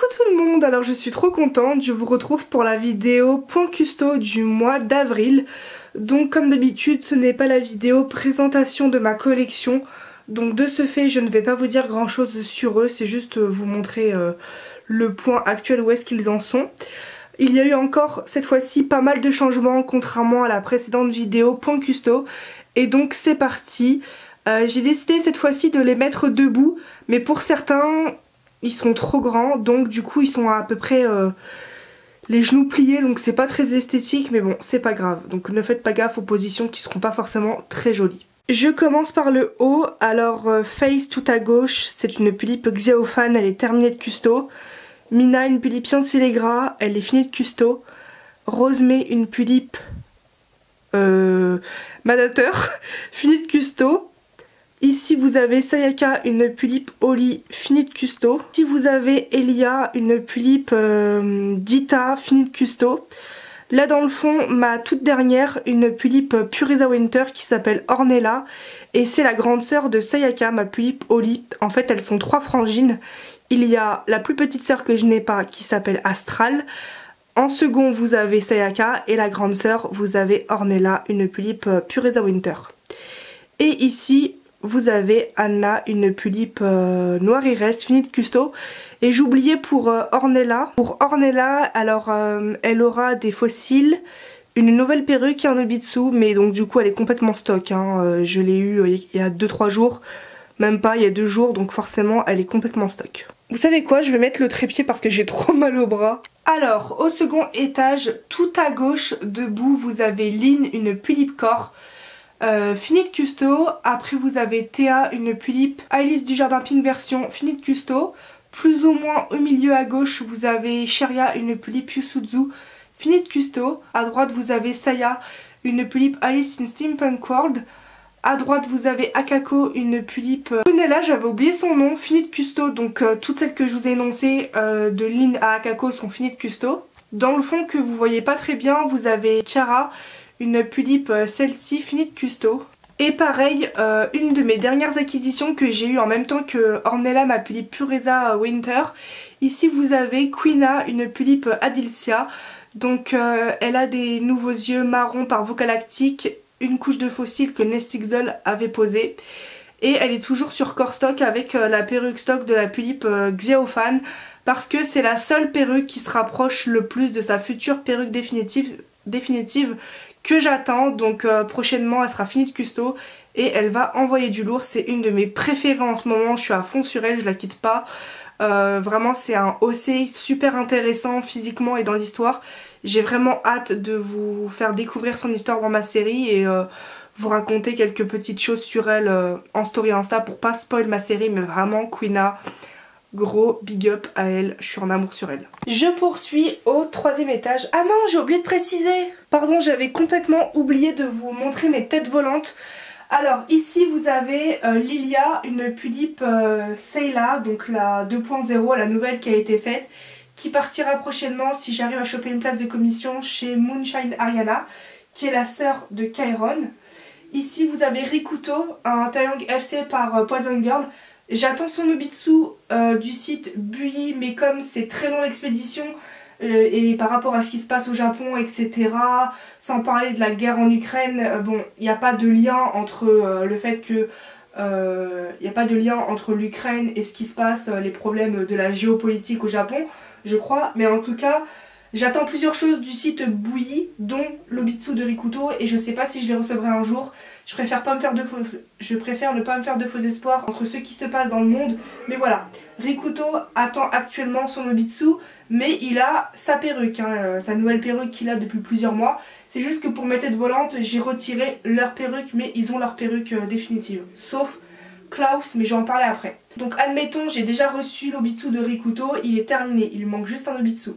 Coucou tout le monde, alors je suis trop contente, je vous retrouve pour la vidéo point custo du mois d'avril. Donc comme d'habitude ce n'est pas la vidéo présentation de ma collection, donc de ce fait je ne vais pas vous dire grand chose sur eux, c'est juste vous montrer le point actuel où est-ce qu'ils en sont. Il y a eu encore cette fois-ci pas mal de changements contrairement à la précédente vidéo point custo, et donc c'est parti. J'ai décidé cette fois-ci de les mettre debout, mais pour certains ils sont trop grands, donc du coup ils sont à peu près les genoux pliés, donc c'est pas très esthétique, mais bon c'est pas grave. Donc ne faites pas gaffe aux positions qui seront pas forcément très jolies. Je commence par le haut. Alors Face tout à gauche, c'est une Pulippe Xiaofan, elle est terminée de custo. Mina, une Pulippe Ciencellegra, elle est finie de custo. Rosemée, une Pulippe Madateur, finie de custo. Ici vous avez Sayaka, une Pulippe Oli, finie de custo. Ici vous avez Elia, une Pulippe Dita, finie de custo. Là dans le fond, ma toute dernière, une Pulippe Pureza Winter qui s'appelle Ornella. Et c'est la grande sœur de Sayaka, ma Pulippe Oli. En fait elles sont trois frangines. Il y a la plus petite sœur que je n'ai pas qui s'appelle Astral. En second vous avez Sayaka et la grande sœur vous avez Ornella, une Pulippe Pureza Winter. Et ici vous avez Anna, une Pulippe Noire Iris, finie de custo. Et j'oubliais pour Ornella. Pour Ornella, alors elle aura des fossiles, une nouvelle perruque et un Nobitsu. Mais donc du coup elle est complètement stock. Hein. Je l'ai eu il y a 2-3 jours. Même pas, il y a 2 jours. Donc forcément elle est complètement stock. Vous savez quoi, je vais mettre le trépied parce que j'ai trop mal au bras. Alors au second étage, tout à gauche, debout, vous avez Lynn, une Pulippe Core. Finie de custo. Après vous avez Théa, une Pulippe Alice du Jardin Pink version finie de custo. Plus ou moins au milieu à gauche vous avez Sheria, une Pulippe Yusuzu, finie de custo. À droite vous avez Saya, une Pulippe Alice in Steampunk World. À droite vous avez Akako, une Pulippe Prunella, j'avais oublié son nom, finie de custo. Donc toutes celles que je vous ai énoncées de Lynn à Akako sont finies de custo. Dans le fond que vous voyez pas très bien vous avez Tiara, une Pulippe celle-ci finie de custo. Et pareil, une de mes dernières acquisitions que j'ai eu en même temps que Ornella, ma Pulippe Pureza Winter. Ici vous avez Queena, une Pulippe Adilcia. Donc elle a des nouveaux yeux marrons par Vocalactique, une couche de fossiles que Nestixel avait posée. Et elle est toujours sur core stock avec la perruque stock de la Pulippe Xiaofan. Parce que c'est la seule perruque qui se rapproche le plus de sa future perruque définitive que j'attends. Donc prochainement elle sera finie de custo et elle va envoyer du lourd. C'est une de mes préférées en ce moment, je suis à fond sur elle, je la quitte pas. Vraiment c'est un OC super intéressant physiquement et dans l'histoire. J'ai vraiment hâte de vous faire découvrir son histoire dans ma série et vous raconter quelques petites choses sur elle en story Insta pour pas spoil ma série, mais vraiment Queena, gros big up à elle, je suis en amour sur elle. Je poursuis au 3e étage. Ah non, j'ai oublié de préciser. Pardon, j'avais complètement oublié de vous montrer mes têtes volantes. Alors ici vous avez Lilia, une Pulippe Sayla, donc la 2.0, la nouvelle qui a été faite, qui partira prochainement si j'arrive à choper une place de commission chez Moonshine Ariana, qui est la sœur de Chiron. Ici vous avez Rikuto, un Taeyong FC par Poison Girl. J'attends son Nobitsu du site Bui, mais comme c'est très long l'expédition et par rapport à ce qui se passe au Japon, etc., sans parler de la guerre en Ukraine, bon, il n'y a pas de lien entre le fait que il n'y a pas de lien entre l'Ukraine et ce qui se passe, les problèmes de la géopolitique au Japon, je crois, mais en tout cas j'attends plusieurs choses du site Bouilly, dont l'Obitsu de Rikuto, et je sais pas si je les recevrai un jour. Je préfère ne pas me faire de faux espoirs entre ce qui se passe dans le monde. Mais voilà, Rikuto attend actuellement son Obitsu, mais il a sa perruque, hein, sa nouvelle perruque qu'il a depuis plusieurs mois. C'est juste que pour mes têtes volantes, j'ai retiré leur perruque, mais ils ont leur perruque définitive. Sauf Klaus, mais je vais en parler après. Donc admettons, j'ai déjà reçu l'Obitsu de Rikuto, il est terminé, il lui manque juste un Obitsu.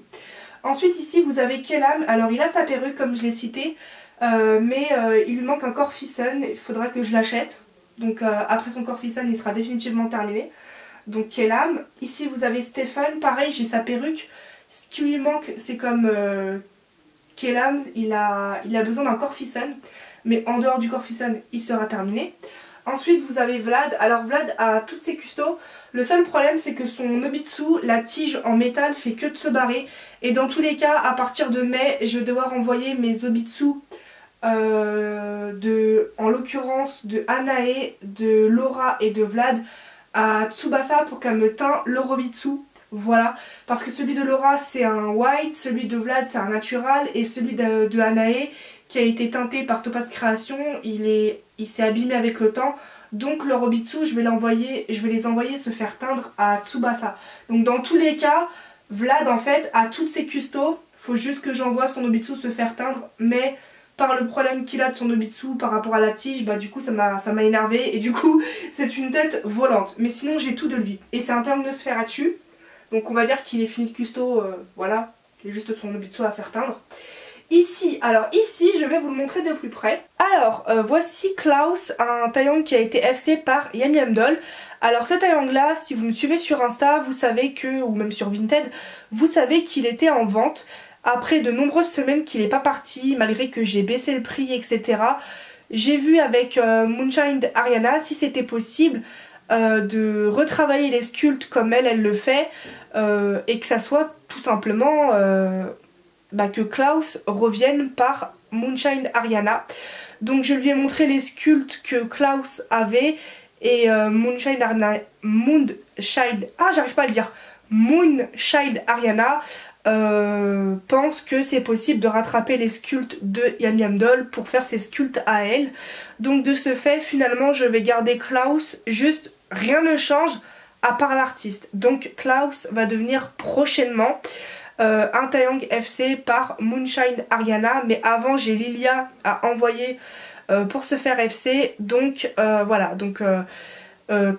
Ensuite ici vous avez Kellam, alors il a sa perruque comme je l'ai cité, mais il lui manque un Corfison, il faudra que je l'achète. Donc après son Corfison il sera définitivement terminé. Donc Kellam, ici vous avez Stephen, pareil j'ai sa perruque. Ce qui lui manque c'est comme Kellam, il a besoin d'un Corfison, mais en dehors du Corfison il sera terminé. Ensuite vous avez Vlad. Alors Vlad a toutes ses custos. Le seul problème c'est que son Nobitsu, la tige en métal fait que de se barrer. Et dans tous les cas à partir de mai je vais devoir envoyer mes Obitsu en l'occurrence de Anae, de Laura et de Vlad à Tsubasa pour qu'elle me teint le Robitsu. Voilà, parce que celui de Laura c'est un white, celui de Vlad c'est un natural et celui de Anae qui a été teinté par Topaz Création, il s'est abîmé avec le temps. Donc le Robitsu je vais les envoyer se faire teindre à Tsubasa. Donc dans tous les cas, Vlad en fait a toutes ses custos, faut juste que j'envoie son Nobitsu se faire teindre, mais par le problème qu'il a de son Nobitsu par rapport à la tige, bah du coup ça m'a énervé et du coup c'est une tête volante. Mais sinon j'ai tout de lui. Et c'est un terme de Sferachu, donc on va dire qu'il est fini de custo, voilà, il a juste son Nobitsu à faire teindre. Ici, alors ici je vais vous le montrer de plus près. Alors voici Klaus, un taillong qui a été FC par Yam Yam Doll. Alors ce taillong là, si vous me suivez sur Insta, vous savez que, ou même sur Vinted, vous savez qu'il était en vente. Après de nombreuses semaines qu'il n'est pas parti, malgré que j'ai baissé le prix, etc. J'ai vu avec Moonshine Ariana si c'était possible de retravailler les sculptes comme elle le fait et que ça soit tout simplement que Klaus revienne par Moonshine Ariana. Donc je lui ai montré les sculptes que Klaus avait et Moonshine Ariana pense que c'est possible de rattraper les sculptes de Yam Yam Doll pour faire ses sculptes à elle. Donc de ce fait finalement je vais garder Klaus, juste rien ne change à part l'artiste. Donc Klaus va devenir prochainement un taillong FC par Moonshine Ariana, mais avant j'ai Lilia à envoyer pour se faire FC. Donc voilà, donc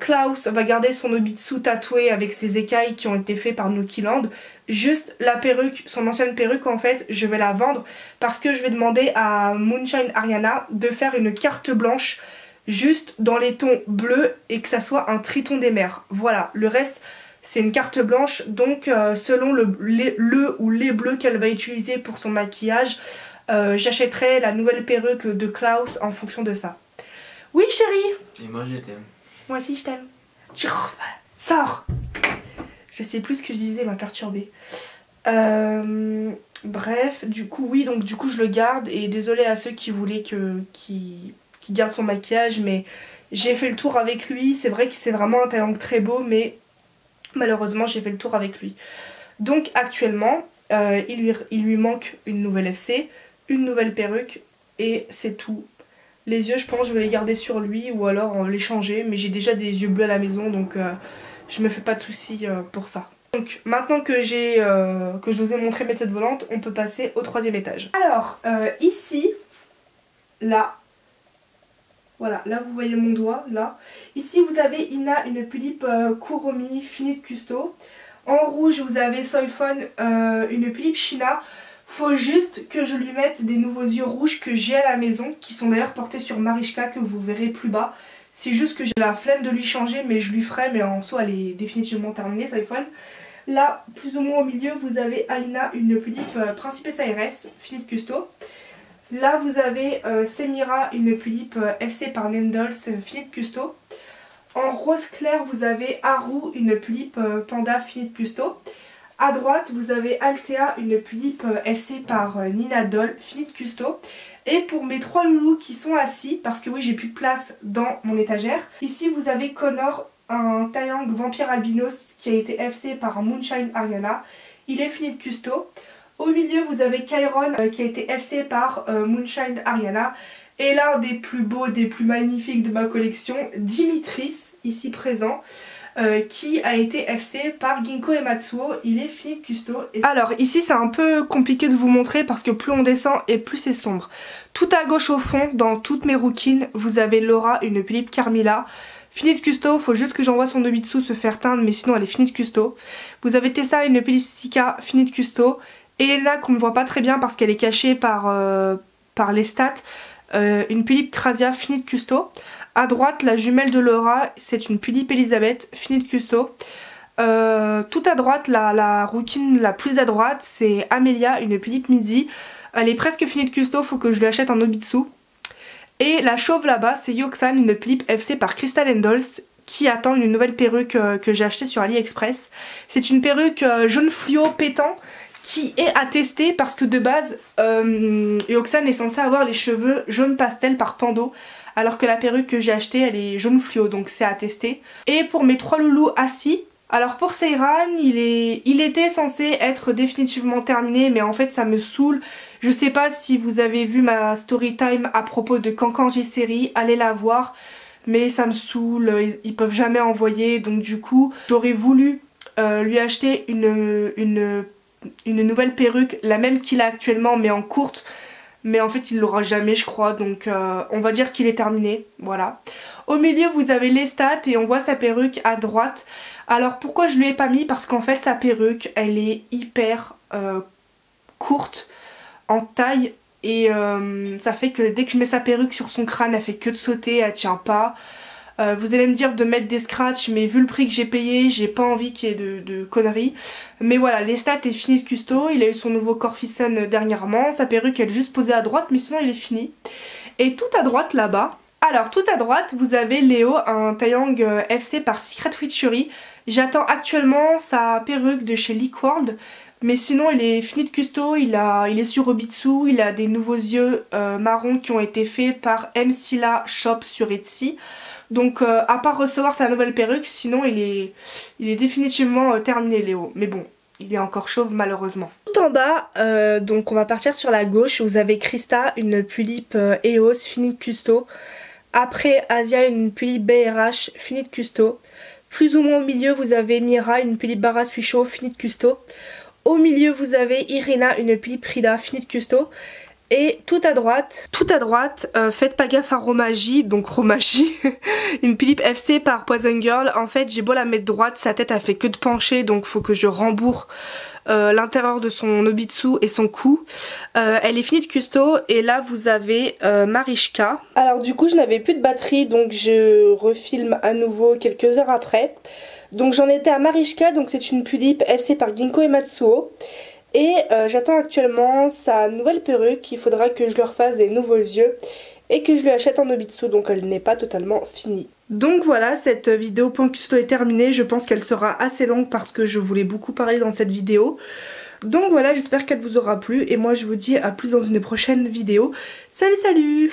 Klaus va garder son Nobitsu tatoué avec ses écailles qui ont été faits par Nokiland. Juste la perruque, son ancienne perruque en fait, je vais la vendre parce que je vais demander à Moonshine Ariana de faire une carte blanche juste dans les tons bleus et que ça soit un triton des mers. Voilà, le reste c'est une carte blanche, donc selon le ou les bleus qu'elle va utiliser pour son maquillage, j'achèterai la nouvelle perruque de Klaus en fonction de ça. Oui chérie. Et moi je t'aime. Moi aussi je t'aime. Sors. Je sais plus ce que je disais, m'a perturbée. Bref, du coup oui, donc du coup je le garde et désolé à ceux qui voulaient qu'il garde son maquillage, mais j'ai fait le tour avec lui. C'est vrai que c'est vraiment un taillong très beau, mais malheureusement j'ai fait le tour avec lui. Donc actuellement il lui manque une nouvelle FC, une nouvelle perruque et c'est tout. Les yeux je pense je vais les garder sur lui ou alors les changer, mais j'ai déjà des yeux bleus à la maison donc je me fais pas de soucis pour ça. Donc maintenant que je vous ai montré mes têtes volantes, on peut passer au troisième étage. Alors ici, là, voilà, là vous voyez mon doigt, là. Ici vous avez Ina, une tulipe Kuromi finie de custo. En rouge vous avez Soifon, une tulipe China. Faut juste que je lui mette des nouveaux yeux rouges que j'ai à la maison, qui sont d'ailleurs portés sur Marichka, que vous verrez plus bas. C'est juste que j'ai la flemme de lui changer, mais je lui ferai, mais en soi elle est définitivement terminée, Soifon. Là, plus ou moins au milieu, vous avez Alina, une tulipe Principesse Aires, finie de custo. Là vous avez Semira, une tulipe FC par Nendels, finie de custo. En rose clair vous avez Haru, une tulipe Panda finie de custo. À droite vous avez Altea, une tulipe FC par Nina Doll, finie de custo. Et pour mes trois loulous qui sont assis, parce que oui j'ai plus de place dans mon étagère, ici vous avez Connor, un taillong vampire albinos qui a été FC par Moonshine Ariana. Il est fini de custo. Au milieu vous avez Chiron qui a été FC par Moonshine Ariana. Et l'un des plus beaux, des plus magnifiques de ma collection, Dimitris, ici présent, qui a été FC par Ginko et Matsuo. Il est fini de custo. Alors ici c'est un peu compliqué de vous montrer parce que plus on descend et plus c'est sombre. Tout à gauche au fond, dans toutes mes rouquines, vous avez Laura, une tulipe Carmilla. Fini de custo, faut juste que j'envoie son Nobitsu se faire teindre, mais sinon elle est finie de custo. Vous avez Tessa, une tulipe Stika, finie de custo. Elena qu'on ne voit pas très bien parce qu'elle est cachée par les stats. Une tulipe Krasia, finie de custo. À droite, la jumelle de Laura, c'est une tulipe Elisabeth, finie de custo. Tout à droite, la rouquine la plus à droite, c'est Amelia, une tulipe Midi. Elle est presque finie de custo, faut que je lui achète un Nobitsu. Et la chauve là-bas c'est Yoxan, une Pulipe FC par Crystal Dolls qui attend une nouvelle perruque que j'ai achetée sur AliExpress. C'est une perruque jaune fluo pétant qui est à tester parce que de base Yoxan est censé avoir les cheveux jaune pastel par Pando, alors que la perruque que j'ai achetée elle est jaune fluo, donc c'est à tester. Et pour mes 3 loulous assis, alors pour Seiran il était censé être définitivement terminé, mais en fait ça me saoule. Je sais pas si vous avez vu ma story time à propos de Kankanji série, allez la voir, mais ça me saoule, ils peuvent jamais envoyer, donc du coup j'aurais voulu lui acheter une nouvelle perruque, la même qu'il a actuellement mais en courte, mais en fait il l'aura jamais je crois, donc on va dire qu'il est terminé, voilà. Au milieu vous avez les stats et on voit sa perruque à droite. Alors pourquoi je lui ai pas mis, parce qu'en fait sa perruque elle est hyper courte en taille et ça fait que dès que je mets sa perruque sur son crâne elle fait que de sauter, elle tient pas. Vous allez me dire de mettre des scratchs, mais vu le prix que j'ai payé, j'ai pas envie qu'il y ait de conneries. Mais voilà, les stats est fini de custo, il a eu son nouveau Corfison dernièrement, sa perruque elle est juste posée à droite, mais sinon il est fini. Et tout à droite là-bas, alors tout à droite vous avez Léo, un Taeyang FC par Secret Witchery. J'attends actuellement sa perruque de chez Liquworld, mais sinon il est fini de custo, il est sur Obitsu, il a des nouveaux yeux marrons qui ont été faits par MCLA Shop sur Etsy. Donc à part recevoir sa nouvelle perruque, sinon il est définitivement terminé Léo. Mais bon, il est encore chauve malheureusement. Tout en bas, donc on va partir sur la gauche, vous avez Krista, une Pulipe EOS finie de custo. Après Asia, une Pulipe BRH finie de custo. Plus ou moins au milieu vous avez Mira, une Pulipe Barra Suicho finie de custo. Au milieu vous avez Irina, une Pulipe Rida finie de custo. Et tout à droite, faites pas gaffe à Romagie, donc Romagie, une Pulipe FC par Poison Girl. En fait j'ai beau la mettre droite, sa tête a fait que de pencher, donc faut que je rembourre l'intérieur de son Obitsu et son cou. Elle est finie de custo et là vous avez Marichka. Alors du coup je n'avais plus de batterie, donc je refilme à nouveau quelques heures après. Donc j'en étais à Marichka, donc c'est une Pulipe FC par Ginko et Matsuo. Et j'attends actuellement sa nouvelle perruque, il faudra que je lui refasse des nouveaux yeux et que je lui achète en Obitsu, donc elle n'est pas totalement finie. Donc voilà, cette vidéo point custo est terminée, je pense qu'elle sera assez longue parce que je voulais beaucoup parler dans cette vidéo. Donc voilà, j'espère qu'elle vous aura plu et moi je vous dis à plus dans une prochaine vidéo. Salut salut!